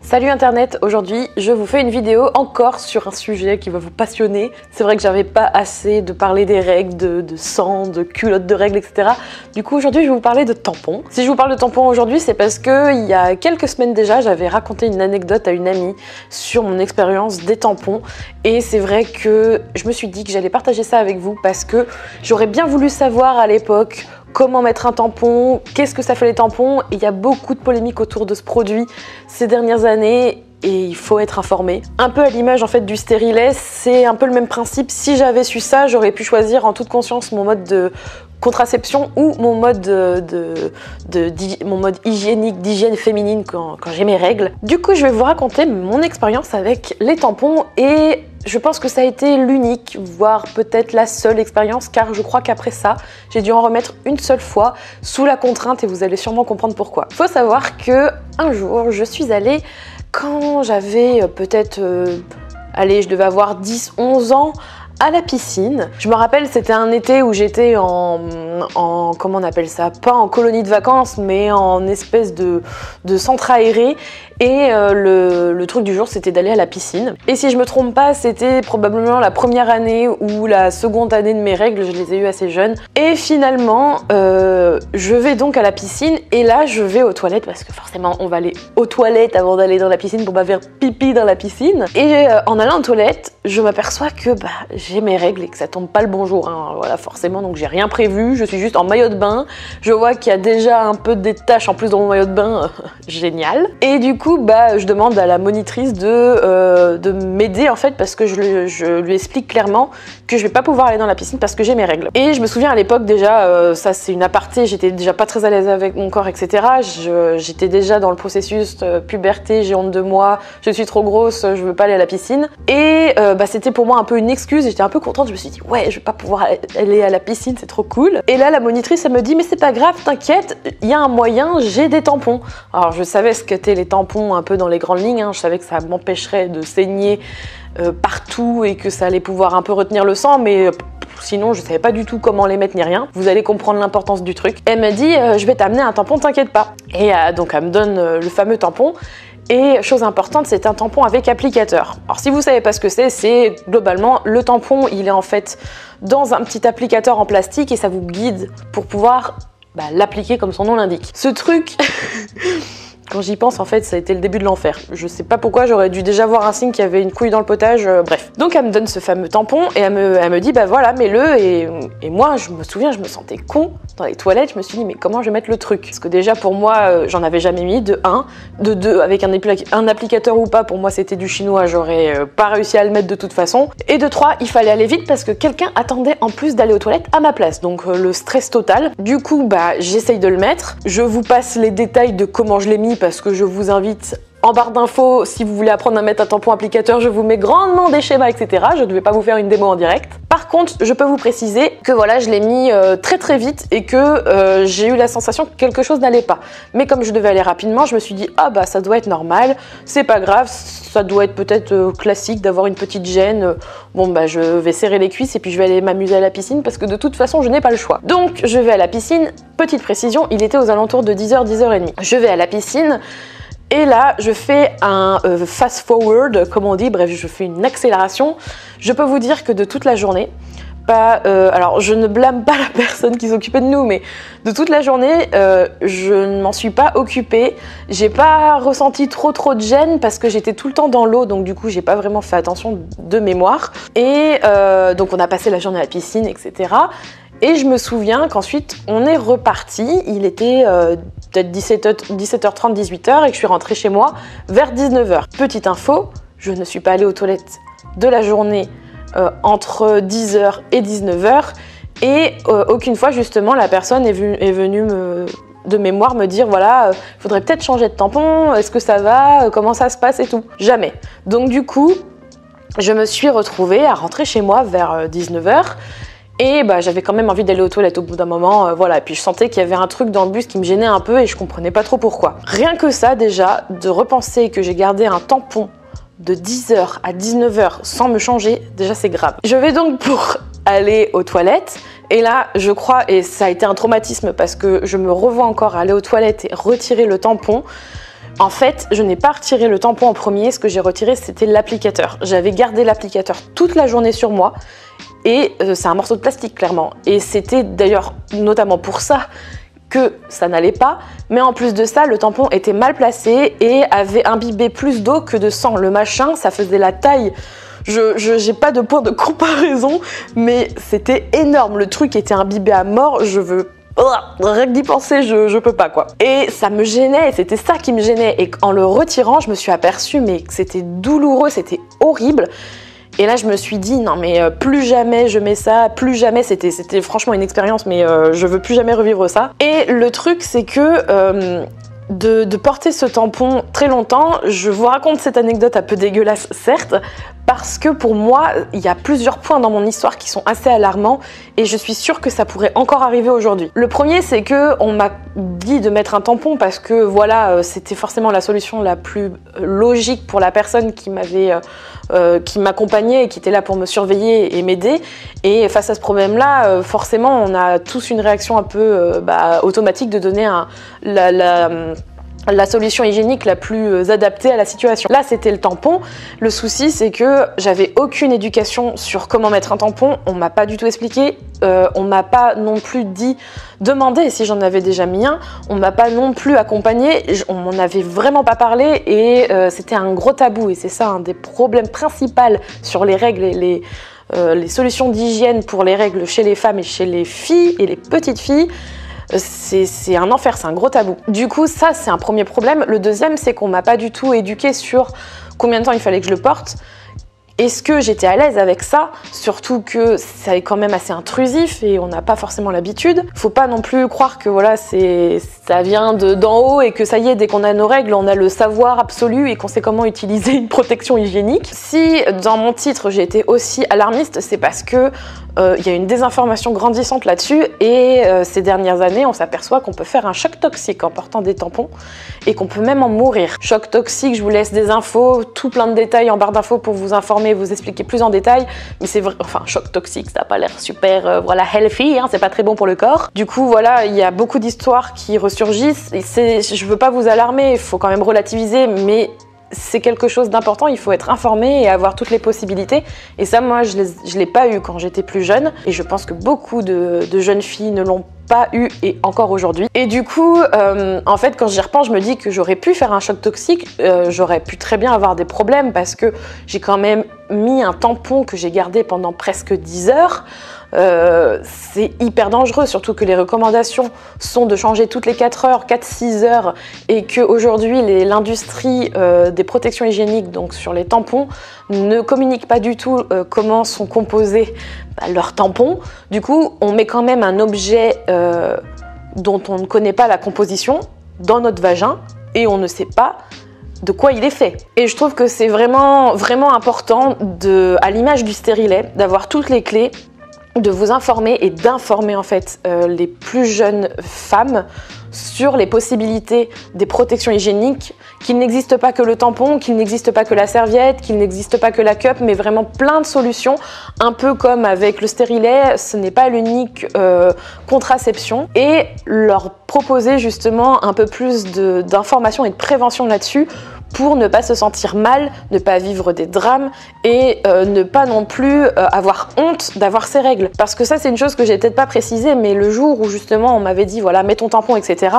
Salut internet, aujourd'hui je vous fais une vidéo encore sur un sujet qui va vous passionner. C'est vrai que j'avais pas assez de parler des règles, de sang, de culottes de règles, etc. Du coup aujourd'hui je vais vous parler de tampons. Si je vous parle de tampons aujourd'hui, c'est parce que il y a quelques semaines déjà, j'avais raconté une anecdote à une amie sur mon expérience des tampons. Et c'est vrai que je me suis dit que j'allais partager ça avec vous parce que j'aurais bien voulu savoir à l'époque comment mettre un tampon, qu'est-ce que ça fait les tampons. Il y a beaucoup de polémiques autour de ce produit ces dernières années et il faut être informé. Un peu à l'image en fait du stérilet, c'est un peu le même principe. Si j'avais su ça, j'aurais pu choisir en toute conscience mon mode de contraception ou mon mode mon mode hygiénique, d'hygiène féminine quand j'ai mes règles. Du coup, je vais vous raconter mon expérience avec les tampons et je pense que ça a été l'unique, voire peut-être la seule expérience, car je crois qu'après ça, j'ai dû en remettre une seule fois sous la contrainte et vous allez sûrement comprendre pourquoi. Faut savoir que un jour, je suis allée quand j'avais peut-être, je devais avoir 10-11 ans, à la piscine. Je me rappelle, c'était un été où j'étais en comment on appelle ça, pas en colonie de vacances, mais en espèce de centre aéré. Et le truc du jour, c'était d'aller à la piscine. Et si je me trompe pas, c'était probablement la première année ou la seconde année de mes règles, je les ai eues assez jeunes. Et finalement, je vais donc à la piscine et là, je vais aux toilettes parce que forcément, on va aller aux toilettes avant d'aller dans la piscine pour pas faire pipi dans la piscine. Et en allant aux toilettes, je m'aperçois que j'ai mes règles et que ça tombe pas le bon jour. Hein. Voilà, forcément, donc j'ai rien prévu. Je suis juste en maillot de bain. Je vois qu'il y a déjà un peu des taches en plus dans mon maillot de bain. Génial. Et du coup, je demande à la monitrice de m'aider en fait parce que je lui explique clairement que je vais pas pouvoir aller dans la piscine parce que j'ai mes règles. Et je me souviens à l'époque déjà, ça c'est une aparté, j'étais déjà pas très à l'aise avec mon corps, etc. J'étais déjà dans le processus puberté, j'ai honte de moi, je suis trop grosse, je veux pas aller à la piscine. Et c'était pour moi un peu une excuse et j'étais un peu contente, je me suis dit ouais, je vais pas pouvoir aller à la piscine, c'est trop cool. Et là la monitrice elle me dit mais c'est pas grave, t'inquiète, il y a un moyen, j'ai des tampons. Alors je savais ce qu'étaient les tampons un peu dans les grandes lignes, hein. Je savais que ça m'empêcherait de saigner partout et que ça allait pouvoir un peu retenir le sang, mais sinon je savais pas du tout comment les mettre ni rien. Vous allez comprendre l'importance du truc. Elle m'a dit je vais t'amener un tampon, t'inquiète pas. Et donc elle me donne le fameux tampon. Et chose importante, c'est un tampon avec applicateur. Alors si vous savez pas ce que c'est globalement le tampon, il est en fait dans un petit applicateur en plastique et ça vous guide pour pouvoir l'appliquer comme son nom l'indique. Ce truc quand j'y pense, en fait, ça a été le début de l'enfer. Je sais pas pourquoi, j'aurais dû déjà voir un signe qu'il y avait une couille dans le potage, bref. Donc elle me donne ce fameux tampon et elle me dit voilà, mets-le. Et moi, je me souviens, je me sentais con dans les toilettes. Je me suis dit mais comment je vais mettre le truc? Parce que déjà pour moi, j'en avais jamais mis, de 1. De 2, avec un applicateur ou pas, pour moi c'était du chinois, j'aurais pas réussi à le mettre de toute façon. Et de 3, il fallait aller vite parce que quelqu'un attendait en plus d'aller aux toilettes à ma place. Donc le stress total. Du coup, j'essaye de le mettre. Je vous passe les détails de comment je l'ai mis parce que je vous invite en barre d'infos, si vous voulez apprendre à mettre un tampon applicateur, je vous mets grandement des schémas, etc. Je ne vais pas vous faire une démo en direct. Par contre, je peux vous préciser que voilà, je l'ai mis très très vite et que j'ai eu la sensation que quelque chose n'allait pas. Mais comme je devais aller rapidement, je me suis dit ça doit être normal, c'est pas grave, ça doit être peut-être classique d'avoir une petite gêne. Je vais serrer les cuisses et puis je vais aller m'amuser à la piscine parce que de toute façon, je n'ai pas le choix. Donc, je vais à la piscine. Petite précision, il était aux alentours de 10h, 10h30. Je vais à la piscine. Et là, je fais un fast forward, comme on dit, bref, je fais une accélération. Je peux vous dire que de toute la journée, alors je ne blâme pas la personne qui s'occupait de nous, mais de toute la journée, je ne m'en suis pas occupée. J'ai pas ressenti trop de gêne parce que j'étais tout le temps dans l'eau, donc du coup, j'ai pas vraiment fait attention de mémoire. Et donc, on a passé la journée à la piscine, etc. Et je me souviens qu'ensuite, on est reparti. Il était peut-être 17h30, 18h et que je suis rentrée chez moi vers 19h. Petite info, je ne suis pas allée aux toilettes de la journée entre 10h et 19h. Et aucune fois, justement, la personne est venue de mémoire me dire voilà, faudrait peut-être changer de tampon, est-ce que ça va, comment ça se passe et tout. Jamais. Donc du coup, je me suis retrouvée à rentrer chez moi vers 19h. Et j'avais quand même envie d'aller aux toilettes au bout d'un moment, voilà. Et puis je sentais qu'il y avait un truc dans le bus qui me gênait un peu et je comprenais pas trop pourquoi. Rien que ça déjà, de repenser que j'ai gardé un tampon de 10h à 19h sans me changer, déjà c'est grave. Je vais donc pour aller aux toilettes et là je crois, et ça a été un traumatisme parce que je me revois encore aller aux toilettes et retirer le tampon. En fait, je n'ai pas retiré le tampon en premier, ce que j'ai retiré c'était l'applicateur. J'avais gardé l'applicateur toute la journée sur moi et c'est un morceau de plastique clairement. Et c'était d'ailleurs notamment pour ça que ça n'allait pas, mais en plus de ça, le tampon était mal placé et avait imbibé plus d'eau que de sang. Le machin, ça faisait la taille. J'ai pas de point de comparaison, mais c'était énorme. Le truc était imbibé à mort. Rien que d'y penser, je peux pas quoi. Et ça me gênait, c'était ça qui me gênait. Et en le retirant, je me suis aperçue mais que c'était douloureux, c'était horrible. Et là, je me suis dit, non mais plus jamais je mets ça, plus jamais, c'était franchement une expérience, mais je veux plus jamais revivre ça. Et le truc, c'est que de porter ce tampon très longtemps, je vous raconte cette anecdote un peu dégueulasse, certes, parce que pour moi, il y a plusieurs points dans mon histoire qui sont assez alarmants et je suis sûre que ça pourrait encore arriver aujourd'hui. Le premier, c'est que on m'a dit de mettre un tampon parce que voilà, c'était forcément la solution la plus logique pour la personne qui m'accompagnait et qui était là pour me surveiller et m'aider. Et face à ce problème-là, forcément, on a tous une réaction un peu automatique de donner la solution hygiénique la plus adaptée à la situation. Là, c'était le tampon. Le souci, c'est que j'avais aucune éducation sur comment mettre un tampon. On m'a pas du tout expliqué. On m'a pas non plus demandé si j'en avais déjà mis un. On m'a pas non plus accompagné. On m'en avait vraiment pas parlé et c'était un gros tabou. Et c'est ça un des problèmes principaux sur les règles et les solutions d'hygiène pour les règles chez les femmes et chez les filles et les petites filles. C'est un enfer, c'est un gros tabou. Du coup, ça, c'est un premier problème. Le deuxième, c'est qu'on m'a pas du tout éduquée sur combien de temps il fallait que je le porte. Est-ce que j'étais à l'aise avec ça? Surtout que ça est quand même assez intrusif et on n'a pas forcément l'habitude. Faut pas non plus croire que voilà, ça vient d'en haut et que ça y est, dès qu'on a nos règles, on a le savoir absolu et qu'on sait comment utiliser une protection hygiénique. Si dans mon titre j'ai été aussi alarmiste, c'est parce que y a une désinformation grandissante là-dessus et ces dernières années, on s'aperçoit qu'on peut faire un choc toxique en portant des tampons et qu'on peut même en mourir. Choc toxique, je vous laisse des infos, tout plein de détails en barre d'infos pour vous informer, vous expliquer plus en détail, mais c'est vrai, enfin choc toxique, ça n'a pas l'air super voilà healthy, hein, c'est pas très bon pour le corps. Du coup voilà, il y a beaucoup d'histoires qui ressurgissent et je veux pas vous alarmer, il faut quand même relativiser, mais c'est quelque chose d'important, il faut être informé et avoir toutes les possibilités. Et ça, moi, je l'ai pas eu quand j'étais plus jeune. Et je pense que beaucoup de jeunes filles ne l'ont pas eu et encore aujourd'hui. Et du coup, en fait, quand j'y repense, je me dis que j'aurais pu faire un choc toxique. J'aurais pu très bien avoir des problèmes parce que j'ai quand même mis un tampon que j'ai gardé pendant presque 10 heures. C'est hyper dangereux, surtout que les recommandations sont de changer toutes les 4 heures, 4-6 heures et qu'aujourd'hui l'industrie des protections hygiéniques, donc sur les tampons, ne communique pas du tout comment sont composés leurs tampons. Du coup, on met quand même un objet dont on ne connaît pas la composition dans notre vagin et on ne sait pas de quoi il est fait. Et je trouve que c'est vraiment, vraiment important, à l'image du stérilet, d'avoir toutes les clés, de vous informer et d'informer en fait les plus jeunes femmes sur les possibilités des protections hygiéniques, qu'il n'existe pas que le tampon, qu'il n'existe pas que la serviette, qu'il n'existe pas que la cup, mais vraiment plein de solutions, un peu comme avec le stérilet, ce n'est pas l'unique contraception, et leur proposer justement un peu plus d'informations et de prévention là-dessus pour ne pas se sentir mal, ne pas vivre des drames et ne pas non plus avoir honte d'avoir ses règles. Parce que ça, c'est une chose que j'ai peut-être pas précisé, mais le jour où justement on m'avait dit voilà, mets ton tampon, etc.,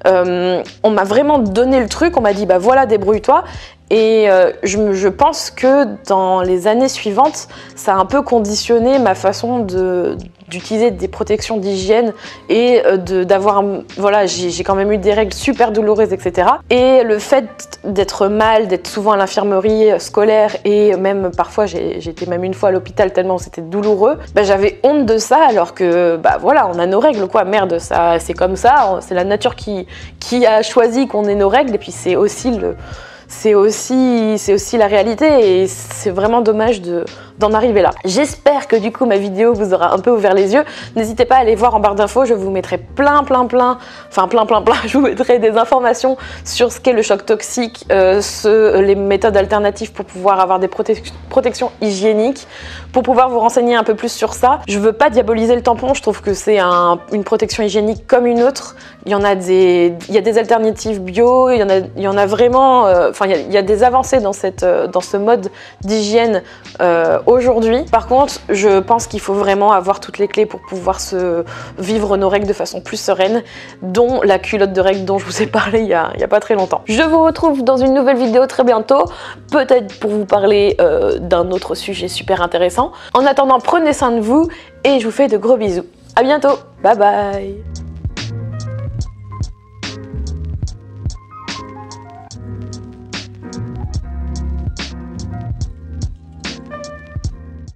on m'a vraiment donné le truc, on m'a dit bah voilà, débrouille-toi. Et je pense que dans les années suivantes, ça a un peu conditionné ma façon d'utiliser des protections d'hygiène et d'avoir, voilà, j'ai quand même eu des règles super douloureuses, etc. Et le fait d'être mal, d'être souvent à l'infirmerie scolaire et même parfois j'étais même une fois à l'hôpital tellement c'était douloureux, bah, j'avais honte de ça alors que bah voilà, on a nos règles quoi, merde, ça c'est comme ça, c'est la nature qui a choisi qu'on ait nos règles et puis c'est aussi c'est aussi la réalité et c'est vraiment dommage d'en arriver là. J'espère que du coup ma vidéo vous aura un peu ouvert les yeux. N'hésitez pas à aller voir en barre d'infos, je vous mettrai plein, je vous mettrai des informations sur ce qu'est le choc toxique, les méthodes alternatives pour pouvoir avoir des protections hygiéniques, pour pouvoir vous renseigner un peu plus sur ça. Je veux pas diaboliser le tampon, je trouve que c'est une protection hygiénique comme une autre. Il y a des alternatives bio, il y en a vraiment, il y a des avancées dans ce mode d'hygiène aujourd'hui. Par contre, je pense qu'il faut vraiment avoir toutes les clés pour pouvoir vivre nos règles de façon plus sereine, dont la culotte de règles dont je vous ai parlé il y a pas très longtemps. Je vous retrouve dans une nouvelle vidéo très bientôt, peut-être pour vous parler d'un autre sujet super intéressant. En attendant, prenez soin de vous et je vous fais de gros bisous. À bientôt, bye bye.